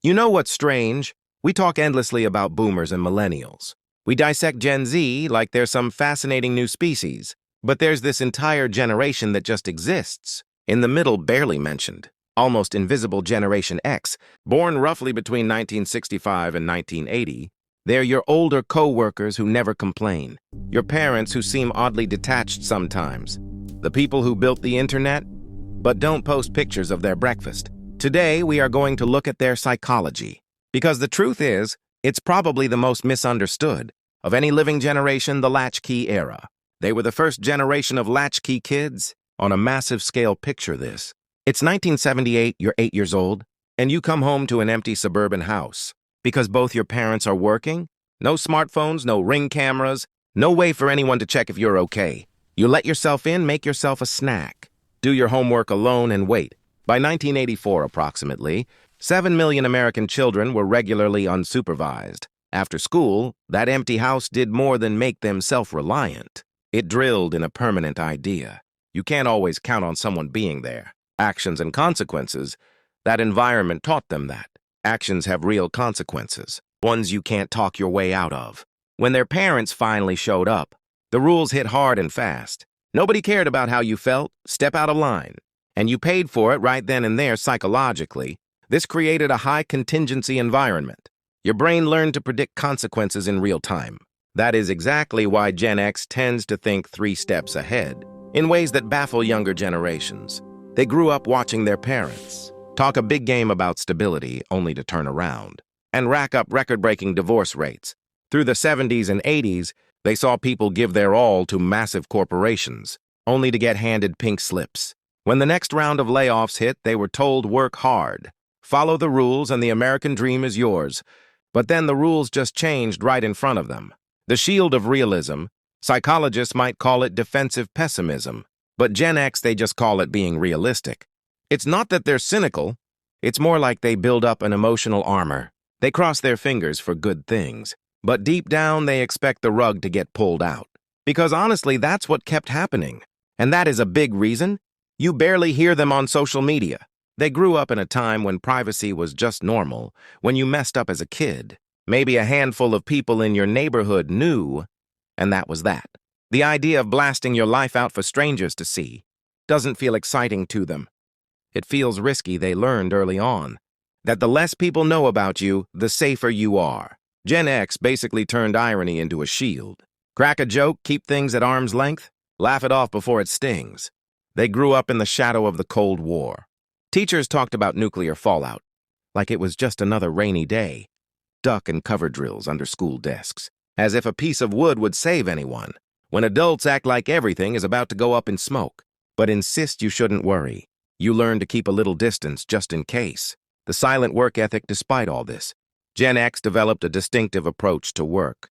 You know what's strange? We talk endlessly about boomers and millennials. We dissect Gen Z like they're some fascinating new species. But there's this entire generation that just exists. In the middle, barely mentioned. Almost invisible Generation X, born roughly between 1965 and 1980. They're your older co-workers who never complain. Your parents who seem oddly detached sometimes. The people who built the internet, but don't post pictures of their breakfast. Today, we are going to look at their psychology. Because the truth is, it's probably the most misunderstood. Of any living generation, the latchkey era. They were the first generation of latchkey kids. On a massive scale, picture this. It's 1978, you're 8 years old, and you come home to an empty suburban house. Because both your parents are working? No smartphones, no Ring cameras, no way for anyone to check if you're okay. You let yourself in, make yourself a snack. Do your homework alone and wait. By 1984, approximately, 7 million American children were regularly unsupervised. After school, that empty house did more than make them self-reliant. It drilled in a permanent idea. You can't always count on someone being there. Actions and consequences. That environment taught them that. Actions have real consequences, ones you can't talk your way out of. When their parents finally showed up, the rules hit hard and fast. Nobody cared about how you felt. Step out of line. And you paid for it right then and there psychologically. This created a high contingency environment. Your brain learned to predict consequences in real time. That is exactly why Gen X tends to think 3 steps ahead, in ways that baffle younger generations. They grew up watching their parents talk a big game about stability only to turn around, and rack up record-breaking divorce rates. Through the 70s and 80s, they saw people give their all to massive corporations, only to get handed pink slips. When the next round of layoffs hit, they were told work hard. Follow the rules and the American dream is yours. But then the rules just changed right in front of them. The shield of realism, psychologists might call it defensive pessimism. But Gen X, they just call it being realistic. It's not that they're cynical. It's more like they build up an emotional armor. They cross their fingers for good things. But deep down, they expect the rug to get pulled out. Because honestly, that's what kept happening. And that is a big reason. You barely hear them on social media. They grew up in a time when privacy was just normal, when you messed up as a kid. Maybe a handful of people in your neighborhood knew, and that was that. The idea of blasting your life out for strangers to see doesn't feel exciting to them. It feels risky. They learned early on that the less people know about you, the safer you are. Gen X basically turned irony into a shield. Crack a joke, keep things at arm's length, laugh it off before it stings. They grew up in the shadow of the Cold War. Teachers talked about nuclear fallout, like it was just another rainy day. Duck and cover drills under school desks, as if a piece of wood would save anyone. When adults act like everything is about to go up in smoke, but insist you shouldn't worry. You learn to keep a little distance just in case. The silent work ethic despite all this. Gen X developed a distinctive approach to work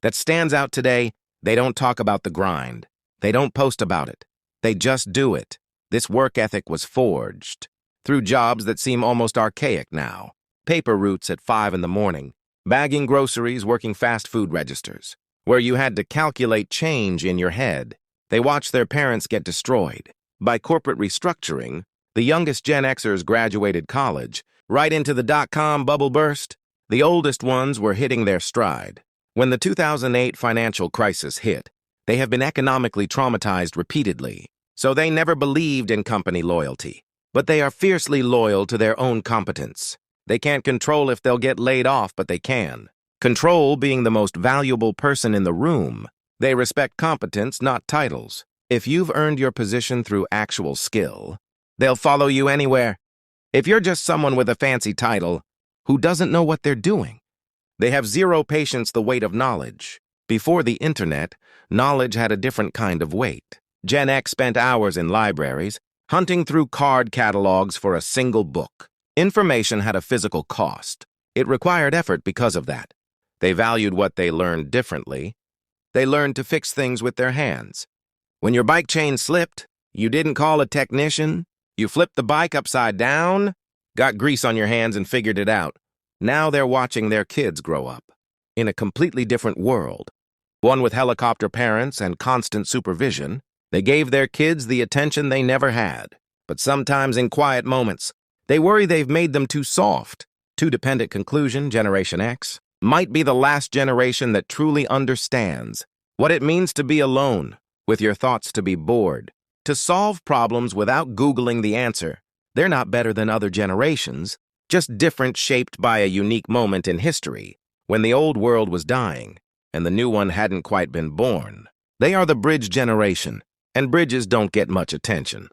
that stands out today. They don't talk about the grind. They don't post about it. They just do it. This work ethic was forged through jobs that seem almost archaic now. Paper routes at 5 in the morning, bagging groceries, working fast food registers, where you had to calculate change in your head. They watched their parents get destroyed. By corporate restructuring, the youngest Gen Xers graduated college, right into the dot-com bubble burst. The oldest ones were hitting their stride. When the 2008 financial crisis hit, they have been economically traumatized repeatedly, so they never believed in company loyalty. But they are fiercely loyal to their own competence. They can't control if they'll get laid off, but they can. Control being the most valuable person in the room. They respect competence, not titles. If you've earned your position through actual skill, they'll follow you anywhere. If you're just someone with a fancy title who doesn't know what they're doing, they have zero patience the weight of knowledge. Before the internet, knowledge had a different kind of weight. Gen X spent hours in libraries, hunting through card catalogs for a single book. Information had a physical cost. It required effort because of that. They valued what they learned differently. They learned to fix things with their hands. When your bike chain slipped, you didn't call a technician. You flipped the bike upside down, got grease on your hands and figured it out. Now they're watching their kids grow up in a completely different world. One with helicopter parents and constant supervision. They gave their kids the attention they never had. But sometimes in quiet moments, they worry they've made them too soft. Too dependent conclusion, Generation X, might be the last generation that truly understands what it means to be alone, with your thoughts to be bored, to solve problems without Googling the answer. They're not better than other generations, just different, shaped by a unique moment in history, when the old world was dying and the new one hadn't quite been born. They are the bridge generation, and bridges don't get much attention.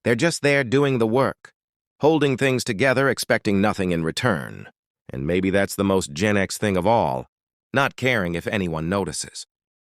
They're just there doing the work, holding things together, expecting nothing in return. And maybe that's the most Gen X thing of all, not caring if anyone notices.